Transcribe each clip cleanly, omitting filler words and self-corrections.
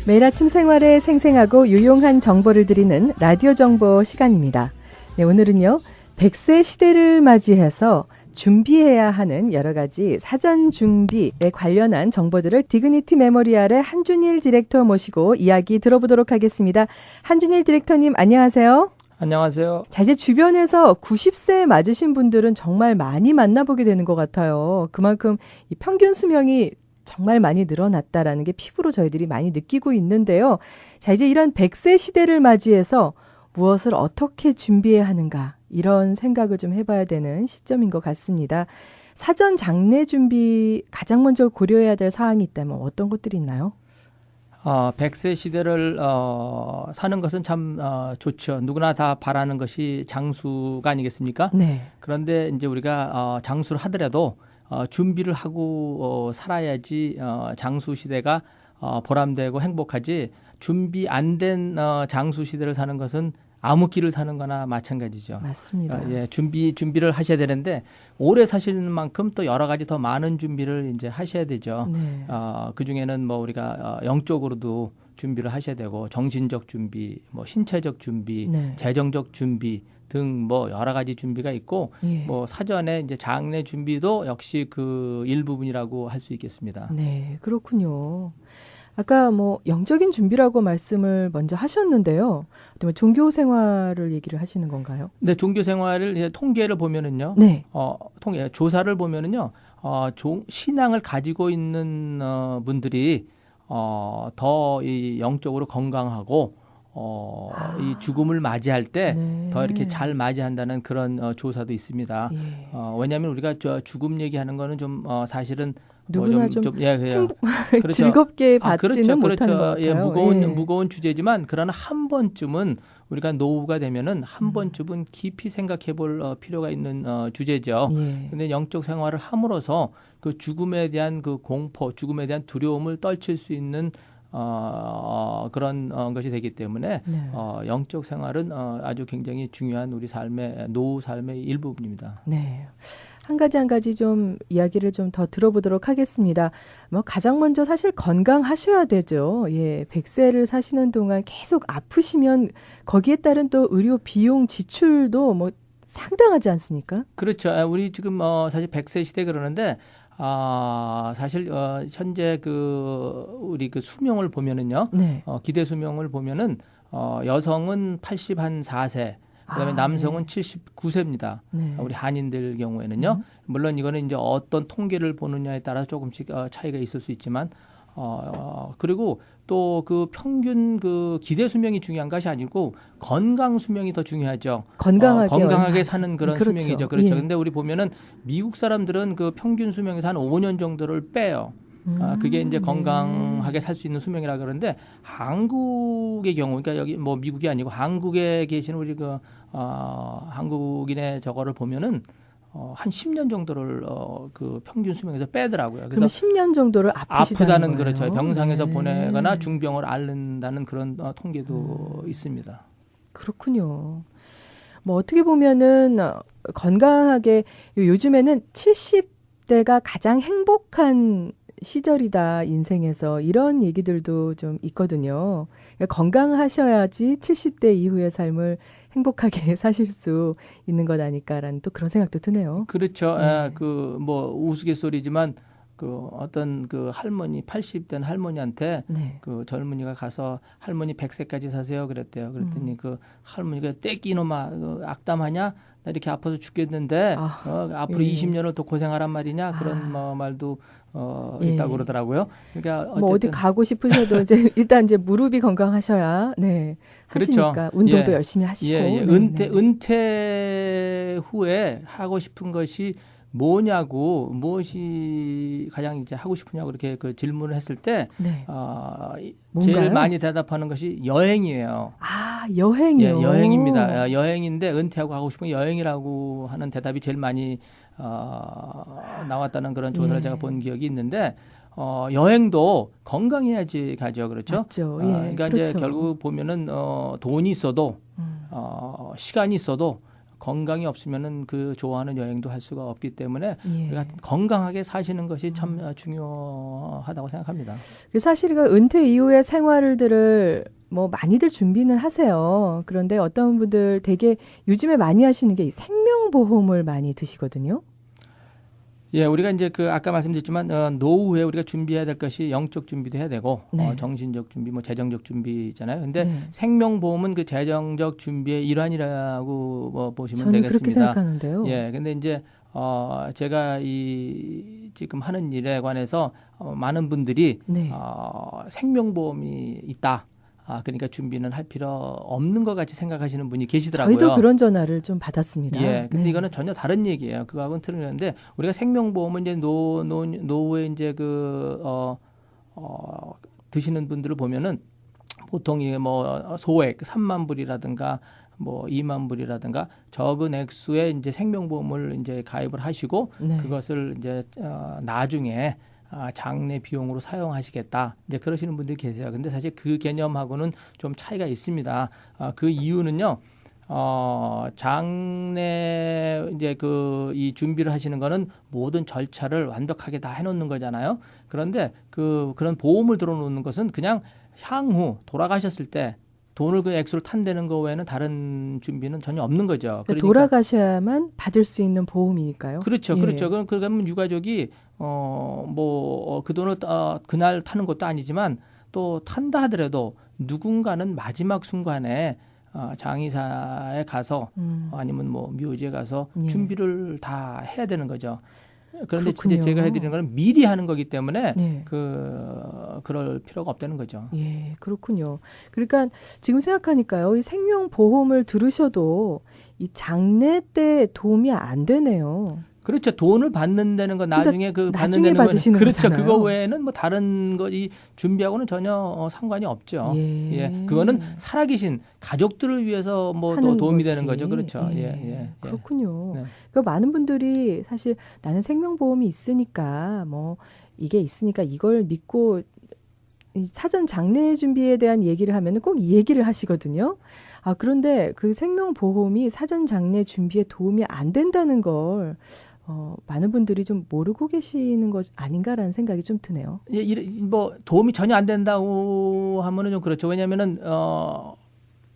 매일 아침 생활에 생생하고 유용한 정보를 드리는 라디오 정보 시간입니다. 네, 오늘은요. 100세 시대를 맞이해서 준비해야 하는 여러 가지 사전 준비에 관련한 정보들을 디그니티 메모리알의 한준일 디렉터 모시고 이야기 들어보도록 하겠습니다. 한준일 디렉터님 안녕하세요. 안녕하세요. 자, 이제 주변에서 90세 맞으신 분들은 정말 많이 만나보게 되는 것 같아요. 그만큼 이 평균 수명이 정말 많이 늘어났다라는 게 피부로 저희들이 많이 느끼고 있는데요. 자, 이제 이런 100세 시대를 맞이해서 무엇을 어떻게 준비해야 하는가 이런 생각을 좀 해봐야 되는 시점인 것 같습니다. 사전 장례 준비 가장 먼저 고려해야 될 사항이 있다면 어떤 것들이 있나요? 100세 시대를 사는 것은 참 좋죠. 누구나 다 바라는 것이 장수가 아니겠습니까? 네. 그런데 이제 우리가 장수를 하더라도 준비를 하고 살아야지 장수 시대가 보람되고 행복하지. 준비 안 된 장수 시대를 사는 것은 암흑기를 사는 거나 마찬가지죠. 맞습니다. 준비를 하셔야 되는데 오래 사시는 만큼 또 여러 가지 더 많은 준비를 이제 하셔야 되죠. 네. 그중에는 뭐 우리가 영적으로도 준비를 하셔야 되고 정신적 준비, 뭐 신체적 준비, 네. 재정적 준비 등 뭐 여러 가지 준비가 있고 예. 뭐 사전에 이제 장례 준비도 역시 그 일부분이라고 할 수 있겠습니다. 네, 그렇군요. 아까 뭐 영적인 준비라고 말씀을 먼저 하셨는데요. 또 종교 생활을 얘기를 하시는 건가요? 근데 종교 생활을 이제 통계를 보면은요. 네. 조사를 보면은요. 신앙을 가지고 있는 분들이 더 이 영적으로 건강하고 이 죽음을 맞이할 때 더 네. 이렇게 잘 맞이한다는 그런 조사도 있습니다. 예. 왜냐하면 우리가 죽음 얘기하는 거는 좀 사실은 누구나 좀 그렇죠. 즐겁게 받지는 못하는 것 같아요. 예, 무거운 주제지만 그러나 한 번쯤은 우리가 노후가 되면은 한 번쯤은 깊이 생각해 볼 필요가 있는 주제죠. 예. 근데 영적 생활을 함으로써 그 죽음에 대한 그 공포, 죽음에 대한 두려움을 떨칠 수 있는 그런 것이 되기 때문에 네. 영적 생활은 아주 굉장히 중요한 우리 노후 삶의 일부분입니다. 네. 한 가지 좀 이야기를 좀 더 들어보도록 하겠습니다. 뭐 가장 먼저 사실 건강하셔야 되죠. 예, 100세를 사시는 동안 계속 아프시면 거기에 따른 또 의료 비용 지출도 뭐 상당하지 않습니까? 그렇죠. 우리 지금 사실 100세 시대 그러는데 사실 현재 우리 그 수명을 보면은요. 네. 기대 수명을 보면은 여성은 84세, 그다음에 남성은 79세입니다. 네. 우리 한인들 경우에는요. 물론 이거는 이제 어떤 통계를 보느냐에 따라 조금씩 차이가 있을 수 있지만 그리고 또 그 평균 그 기대 수명이 중요한 것이 아니고 건강 수명이 더 중요하죠. 건강하게 사는 그런 그렇죠. 수명이죠. 그렇죠. 예. 근데 우리 보면은 미국 사람들은 그 평균 수명에서 한 5년 정도를 빼요. 그게 이제 건강하게 살 수 있는 수명이라 그러는데 한국의 경우, 그러니까 여기 뭐 미국이 아니고 한국에 계시는 우리 한국인의 저거를 보면은 한 10년 정도를 그 평균 수명에서 빼더라고요. 그래서 10년 정도를 아프다는 거예요. 그렇죠. 병상에서 네. 보내거나 중병을 앓는다는 그런 통계도 있습니다. 그렇군요. 뭐 어떻게 보면은 건강하게 요즘에는 70대가 가장 행복한 시절이다 인생에서 이런 얘기들도 좀 있거든요. 그러니까 건강하셔야지 70대 이후의 삶을 행복하게 사실 수 있는 것 아닐까라는 또 그런 생각도 드네요. 그렇죠. 네. 뭐 우스갯소리지만 어떤 할머니 80된 할머니한테 네. 젊은이가 가서 할머니 100세까지 사세요 그랬대요. 그랬더니 할머니가 떼끼 이놈아 악담하냐? 나 이렇게 아파서 죽겠는데 앞으로 예. 20년을 더 고생하란 말이냐? 그런 말도 예. 있다고 그러더라고요. 그러니까 어쨌든 뭐 어디 가고 싶으셔도 이제 일단 이제 무릎이 건강하셔야 하시니까 그렇죠. 운동도 열심히 하시고 은퇴 후에 하고 싶은 것이 뭐냐고 무엇이 가장 이제 하고 싶으냐고 이렇게 질문을 했을 때 제일 많이 대답하는 것이 여행이에요. 여행이요. 예, 여행입니다. 여행인데 은퇴하고 하고 싶은 게 여행이라고 하는 대답이 제일 많이 나왔다는 그런 조사를 제가 본 기억이 있는데 여행도 건강해야지 가죠, 그렇죠? 맞죠. 그러니까 그렇죠. 이제 결국 보면은 돈이 있어도 시간이 있어도 건강이 없으면은 그 좋아하는 여행도 할 수가 없기 때문에 예. 우리가 건강하게 사시는 것이 참 중요하다고 생각합니다. 사실 그 은퇴 이후의 생활들을 뭐 많이들 준비는 하세요. 그런데 어떤 분들 되게 요즘에 많이 하시는 게 이 생명보험을 많이 드시거든요. 예, 우리가 이제 그 아까 말씀드렸지만 노후에 우리가 준비해야 될 것이 영적 준비도 해야 되고 네. 정신적 준비, 뭐 재정적 준비잖아요. 근데 네. 생명보험은 그 재정적 준비의 일환이라고 뭐 보시면 저는 되겠습니다. 그렇게 생각하는데요. 예, 근데 이제 제가 이 지금 하는 일에 관해서 많은 분들이 네. 생명보험이 있다. 그러니까 준비는 할 필요 없는 것 같이 생각하시는 분이 계시더라고요. 저희도 그런 전화를 좀 받았습니다. 예, 근데 네. 이거는 전혀 다른 얘기예요. 그거하고는 틀리는데 우리가 생명보험은 이제 노후에 이제 드시는 분들을 보면은 보통 이게 뭐 소액 3만 불이라든가 뭐 2만 불이라든가 적은 액수의 이제 생명보험을 이제 가입을 하시고 네. 그것을 이제 나중에 장례 비용으로 사용하시겠다. 이제 그러시는 분들이 계세요. 근데 사실 그 개념하고는 좀 차이가 있습니다. 그 이유는요. 장례 이제 이 준비를 하시는 거는 모든 절차를 완벽하게 다 해놓는 거잖아요. 그런데 그런 보험을 들어놓는 것은 그냥 향후 돌아가셨을 때 돈을 그 액수를 탄다는 거 외에는 다른 준비는 전혀 없는 거죠. 그러니까 돌아가셔야만 받을 수 있는 보험이니까요. 그렇죠, 예. 그렇죠. 그러면 유가족이 그 돈을 그날 타는 것도 아니지만 또 탄다 하더라도 누군가는 마지막 순간에 장의사에 가서 아니면 뭐 묘지에 가서 예. 준비를 다 해야 되는 거죠. 그런데 그렇군요. 진짜 제가 해드리는 거는 미리 하는 거기 때문에 네. 그럴 필요가 없다는 거죠. 예, 그렇군요. 그러니까 지금 생각하니까요, 이 생명보험을 들으셔도 이 장례 때 도움이 안 되네요. 그렇죠. 돈을 받는다는 거 나중에 나중에 받으시는 그렇죠. 거잖아요. 그거 외에는 뭐 다른 거 이 준비하고는 전혀 상관이 없죠. 예. 그거는 살아계신 가족들을 위해서 뭐 또 도움이 되는 거죠. 그렇죠. 예. 그렇군요. 네. 그러니까 많은 분들이 사실 나는 생명보험이 있으니까 뭐 이게 있으니까 이걸 믿고 이 사전 장례 준비에 대한 얘기를 하면은 꼭 이 얘기를 하시거든요. 그런데 그 생명보험이 사전 장례 준비에 도움이 안 된다는 걸 많은 분들이 좀 모르고 계시는 것 아닌가라는 생각이 좀 드네요. 예, 뭐 도움이 전혀 안 된다고 하면은 좀 그렇죠. 왜냐하면은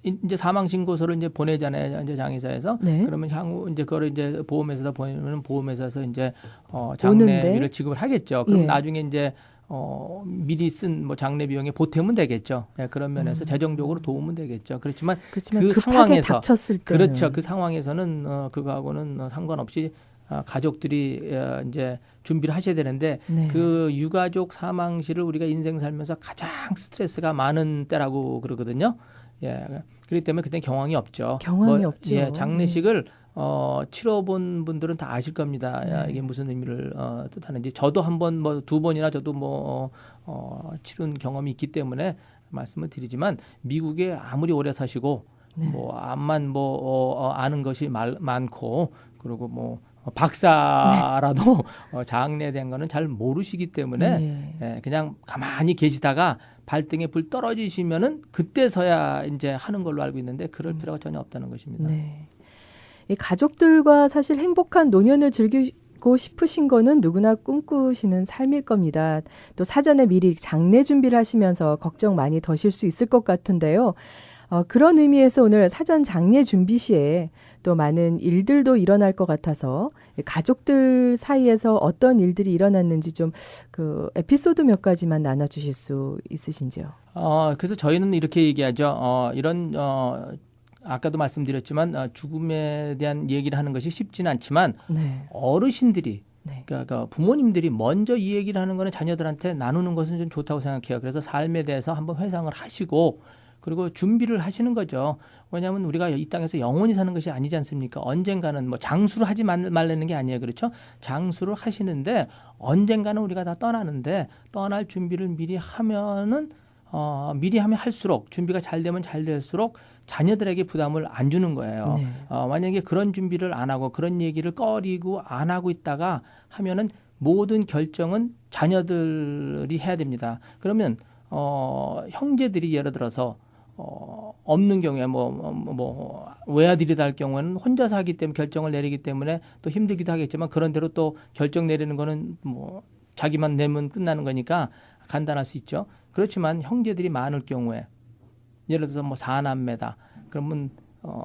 이제 사망 신고서를 이제 보내잖아요. 이제 장의사에서. 네. 그러면 향후 이제 그거를 이제 보험회사에다 보내면 보험회사에서 이제 장례비를 지급을 하겠죠. 그럼 예. 나중에 이제 미리 쓴 뭐 장례 비용에 보태면 되겠죠. 예, 그런 면에서 재정적으로 도움은 되겠죠. 그렇지만 그 급하게 상황에서 닥쳤을 때는 그렇죠. 그 상황에서는 그거하고는 상관없이 가족들이 이제 준비를 하셔야 되는데 네. 그 유가족 사망시를 우리가 인생 살면서 가장 스트레스가 많은 때라고 그러거든요. 예, 그렇기 때문에 그때 경황이 없죠. 경황이 없죠. 예, 장례식을 치러본 분들은 다 아실 겁니다. 네. 이게 무슨 의미를 뜻하는지. 저도 한번 뭐 2번이나 저도 치른 경험이 있기 때문에 말씀을 드리지만 미국에 아무리 오래 사시고 네. 뭐 암만 아는 것이 많고 그리고 뭐 박사라도 장례에 대한 거는 잘 모르시기 때문에 네. 예, 그냥 가만히 계시다가 발등에 불 떨어지시면은 그때서야 이제 하는 걸로 알고 있는데 그럴 필요가 전혀 없다는 것입니다. 네. 이 가족들과 사실 행복한 노년을 즐기고 싶으신 거는 누구나 꿈꾸시는 삶일 겁니다. 또 사전에 미리 장례 준비를 하시면서 걱정 많이 더실 수 있을 것 같은데요. 그런 의미에서 오늘 사전 장례 준비 시에 또 많은 일들도 일어날 것 같아서 가족들 사이에서 어떤 일들이 일어났는지 좀 그 에피소드 몇 가지만 나눠주실 수 있으신지요? 그래서 저희는 이렇게 얘기하죠. 이런 아까도 말씀드렸지만 죽음에 대한 얘기를 하는 것이 쉽지는 않지만 네. 어르신들이 네. 그러니까 부모님들이 먼저 이 얘기를 하는 거는 자녀들한테 나누는 것은 좀 좋다고 생각해요. 그래서 삶에 대해서 한번 회상을 하시고 그리고 준비를 하시는 거죠. 왜냐하면 우리가 이 땅에서 영원히 사는 것이 아니지 않습니까? 언젠가는 뭐 장수를 하지 말라는 게 아니에요. 그렇죠? 장수를 하시는데 언젠가는 우리가 다 떠나는데 떠날 준비를 미리 하면은 미리 하면 할수록 준비가 잘 되면 잘 될수록 자녀들에게 부담을 안 주는 거예요. 네. 만약에 그런 준비를 안 하고 그런 얘기를 꺼리고 안 하고 있다가 하면은 모든 결정은 자녀들이 해야 됩니다. 그러면 형제들이 예를 들어서 없는 경우에 외아들이다 할 경우에는 혼자서 하기 때문에 결정을 내리기 때문에 또 힘들기도 하겠지만 그런 대로 또 결정 내리는 거는 뭐 자기만 내면 끝나는 거니까 간단할 수 있죠. 그렇지만 형제들이 많을 경우에 예를 들어서 뭐 4남매다. 그러면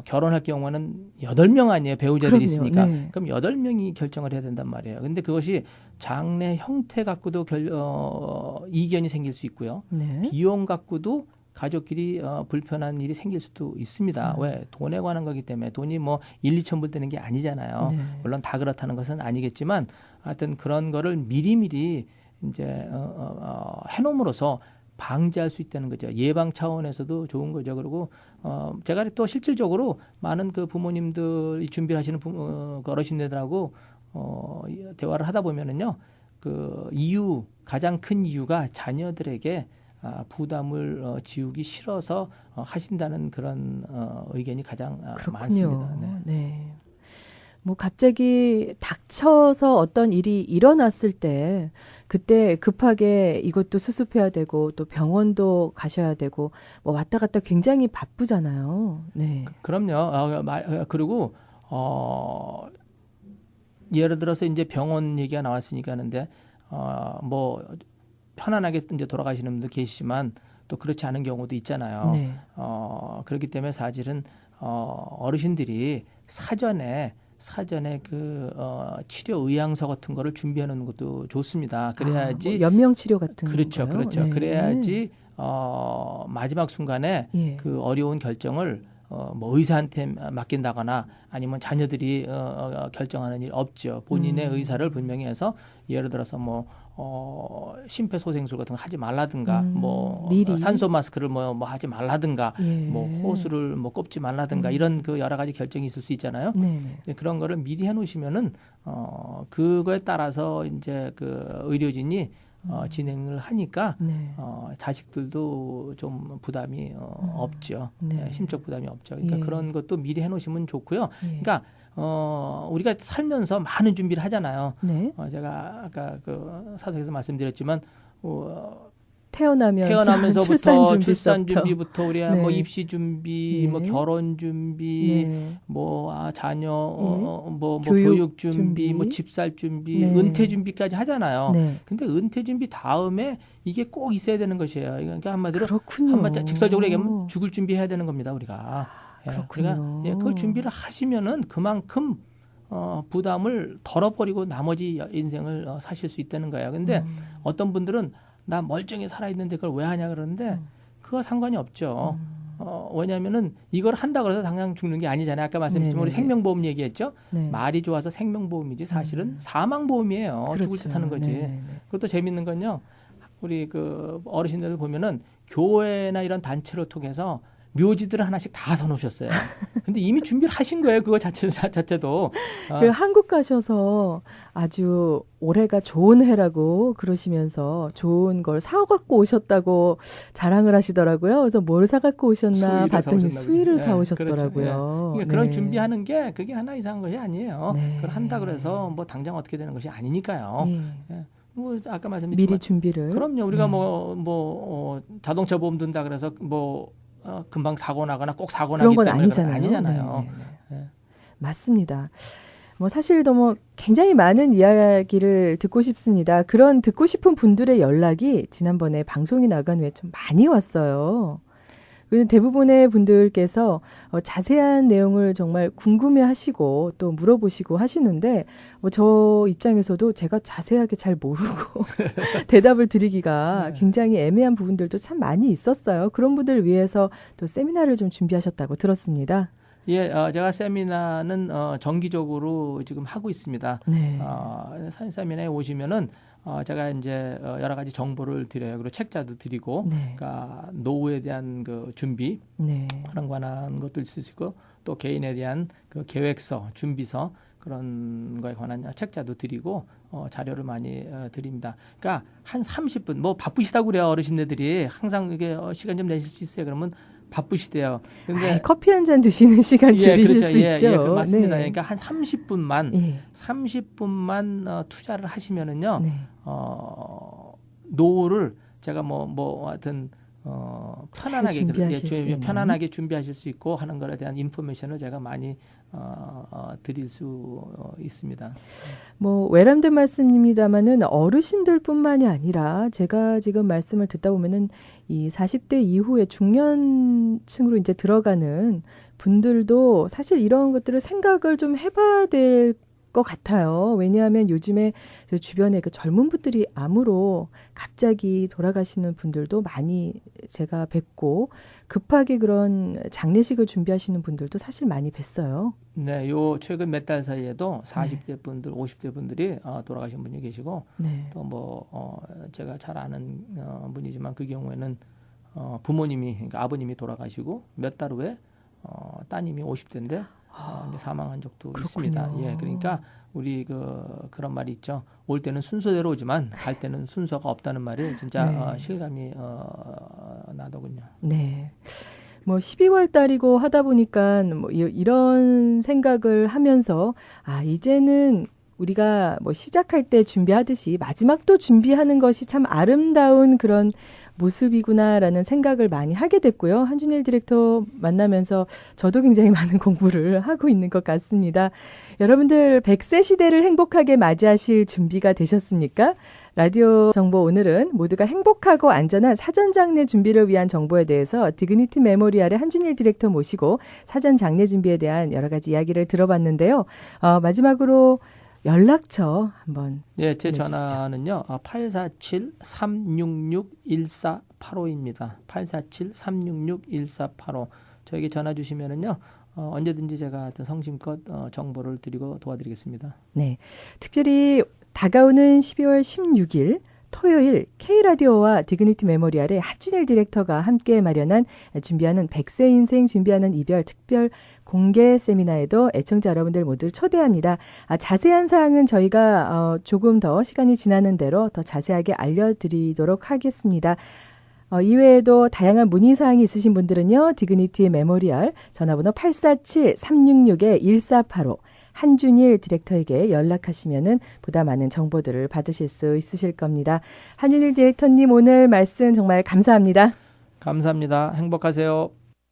결혼할 경우는 8명 아니에요. 배우자들이 그럼요. 있으니까. 네. 그럼 8명이 결정을 해야 된단 말이에요. 근데 그것이 장래 형태 갖고도 이견이 생길 수 있고요. 네. 비용 갖고도 가족끼리 불편한 일이 생길 수도 있습니다. 왜? 돈에 관한 거기 때문에 돈이 뭐 1, 2천 불 되는 게 아니잖아요. 네. 물론 다 그렇다는 것은 아니겠지만 하여튼 그런 거를 미리미리 이제 해놓음으로써 방지할 수 있다는 거죠. 예방 차원에서도 좋은 거죠. 그리고 제가 또 실질적으로 많은 그 부모님들이 준비하시는 그 어르신들하고 대화를 하다 보면은요, 그 가장 큰 이유가 자녀들에게 부담을 지우기 싫어서 하신다는 그런 의견이 가장 그렇군요. 많습니다. 네. 네. 뭐 갑자기 닥쳐서 어떤 일이 일어났을 때 그때 급하게 이것도 수습해야 되고 또 병원도 가셔야 되고 뭐 왔다 갔다 굉장히 바쁘잖아요. 네. 그럼요. 그리고 예를 들어서 이제 병원 얘기가 나왔으니까 하는데 뭐 편안하게 이제 돌아가시는 분도 계시지만 또 그렇지 않은 경우도 있잖아요. 네. 그렇기 때문에 사실은 어르신들이 사전에 그 치료 의향서 같은 거를 준비해 놓는 것도 좋습니다. 그래야지 뭐 연명 치료 같은 그렇죠. 건가요? 그렇죠. 네. 그래야지 마지막 순간에 예. 그 어려운 결정을 뭐 의사한테 맡긴다거나 아니면 자녀들이 결정하는 일 없죠. 본인의 의사를 분명히 해서 예를 들어서 뭐 심폐소생술 같은 거 하지 말라든가 뭐 미리. 산소 마스크를 뭐 하지 말라든가 예. 뭐 호수를 뭐 꼽지 말라든가 이런 그 여러 가지 결정이 있을 수 있잖아요. 네네. 그런 거를 미리 해놓으시면은 그거에 따라서 이제 그 의료진이 진행을 하니까 네. 자식들도 좀 부담이 없죠. 네. 심적 부담이 없죠. 그러니까 예. 그런 것도 미리 해놓으시면 좋고요. 예. 그러니까 우리가 살면서 많은 준비를 하잖아요. 네. 제가 아까 그 사석에서 말씀드렸지만 태어나면서부터 출산 준비부터 우리가 네. 뭐 입시 준비, 예. 뭐 결혼 준비, 네. 뭐 자녀 뭐 교육 교육 준비, 뭐 준비. 집살 준비, 네. 은퇴 준비까지 하잖아요. 네. 근데 은퇴 준비 다음에 이게 꼭 있어야 되는 것이에요. 그러니까 한마디로 그렇군요. 직설적으로 얘기하면 죽을 준비해야 되는 겁니다, 우리가. 그렇군요. 그러니까 그걸 준비를 하시면은 그만큼 부담을 덜어버리고 나머지 인생을 사실 수 있다는 거예요. 근데 어떤 분들은 나 멀쩡히 살아있는데 그걸 왜 하냐 그러는데 그거 상관이 없죠. 왜냐하면은 이걸 한다 그래서 당장 죽는 게 아니잖아요. 아까 말씀드렸지만 우리 네네네. 생명보험 얘기했죠. 네. 말이 좋아서 생명보험이지 사실은 사망보험이에요. 그렇죠. 죽을 듯 하는 거지. 네네네. 그것도 재밌는 건요. 우리 그 어르신들 보면은 교회나 이런 단체를 통해서 묘지들을 하나씩 다 사놓으셨어요. 근데 이미 준비를 하신 거예요. 그거 자체도. 그 한국 가셔서 아주 올해가 좋은 해라고 그러시면서 좋은 걸 사갖고 오셨다고 자랑을 하시더라고요. 그래서 뭘 사갖고 오셨나 수의를 봤더니 사오셨나 수의를 보죠. 사오셨더라고요. 그렇죠. 그러니까 그런 준비하는 게 그게 하나 이상한 것이 아니에요. 네. 그걸 한다 그래서 뭐 당장 어떻게 되는 것이 아니니까요. 예. 뭐 아까 말씀드렸지만 미리 준비를. 그럼요. 우리가 네. 자동차 보험 든다 그래서 금방 사고 나거나 꼭 사고 그런 나기 건 때문에 아니잖아요. 아니잖아요. 네네네. 맞습니다. 뭐 사실 굉장히 많은 이야기를 듣고 싶습니다. 그런 듣고 싶은 분들의 연락이 지난번에 방송이 나간 후에 좀 많이 왔어요. 대부분의 분들께서 자세한 내용을 정말 궁금해하시고 또 물어보시고 하시는데 저 입장에서도 제가 자세하게 잘 모르고 대답을 드리기가 굉장히 애매한 부분들도 참 많이 있었어요. 그런 분들을 위해서 또 세미나를 좀 준비하셨다고 들었습니다. 예, 제가 세미나는 정기적으로 지금 하고 있습니다. 네. 세미나에 오시면은 제가 이제 여러 가지 정보를 드려요. 그리고 책자도 드리고, 네. 그러니까 노후에 대한 그 준비 네. 그런 관한 것도 있을 수 있고, 또 개인에 대한 그 계획서, 준비서 그런 거에 관한 책자도 드리고 자료를 많이 드립니다. 그러니까 한 30분, 뭐 바쁘시다고 그래요 어르신들이 항상 이게 시간 좀 내실 수 있어요. 그러면 바쁘시대요. 근데 커피 한 잔 드시는 시간 줄이실 그렇죠. 수 있죠. 맞습니다. 네. 그러니까 한 30분만 투자를 하시면은요. 네. 노후를 제가 하여튼 편안하게 준비하실 수 있는. 편안하게 준비하실 수 있고 하는 것에 대한 인포메이션을 제가 많이 드릴 수 있습니다. 뭐 외람된 말씀입니다마는 어르신들뿐만이 아니라 제가 지금 말씀을 듣다 보면은 이 40대 이후에 중년층으로 이제 들어가는 분들도 사실 이런 것들을 생각을 좀 해봐야 될 것 같아요. 왜냐하면 요즘에 저 주변에 그 젊은 분들이 암으로 갑자기 돌아가시는 분들도 많이 제가 뵙고 급하게 그런 장례식을 준비하시는 분들도 사실 많이 뵀어요. 네, 요 최근 몇 달 사이에도 40대 분들, 50대 분들이 돌아가신 분이 계시고 네. 또 뭐 제가 잘 아는 분이지만 그 경우에는 부모님이 그러니까 아버님이 돌아가시고 몇 달 후에 따님이 50대인데 이제 사망한 적도 그렇군요. 있습니다. 예, 그러니까 우리 그런 말이 있죠. 올 때는 순서대로 오지만 갈 때는 순서가 없다는 말이 진짜 네. 실감이 나더군요. 네. 뭐 12월 달이고 하다 보니까 뭐 이런 생각을 하면서 이제는 우리가 뭐 시작할 때 준비하듯이 마지막도 준비하는 것이 참 아름다운 그런 모습이구나라는 생각을 많이 하게 됐고요. 한준일 디렉터 만나면서 저도 굉장히 많은 공부를 하고 있는 것 같습니다. 여러분들 100세 시대를 행복하게 맞이하실 준비가 되셨습니까? 라디오 정보 오늘은 모두가 행복하고 안전한 사전 장례 준비를 위한 정보에 대해서 디그니티 메모리알의 한준일 디렉터 모시고 사전 장례 준비에 대한 여러 가지 이야기를 들어봤는데요. 마지막으로 연락처 한번 예, 제 보내주시죠. 전화는요. 847-366-1485입니다. 847-366-1485. 저에게 전화 주시면은요. 언제든지 제가 어떤 성심껏 정보를 드리고 도와드리겠습니다. 네. 특별히 다가오는 12월 16일 토요일 K라디오와 디그니티 메모리알의 한준일 디렉터가 함께 마련한 준비하는 100세 인생 준비하는 이별 특별 공개 세미나에도 애청자 여러분들 모두 초대합니다. 자세한 사항은 저희가 조금 더 시간이 지나는 대로 더 자세하게 알려드리도록 하겠습니다. 이외에도 다양한 문의사항이 있으신 분들은요. 디그니티 메모리알 전화번호 847-366-1485 한준일 디렉터에게 연락하시면은 보다 많은 정보들을 받으실 수 있으실 겁니다. 한준일 디렉터님 오늘 말씀 정말 감사합니다. 감사합니다. 행복하세요.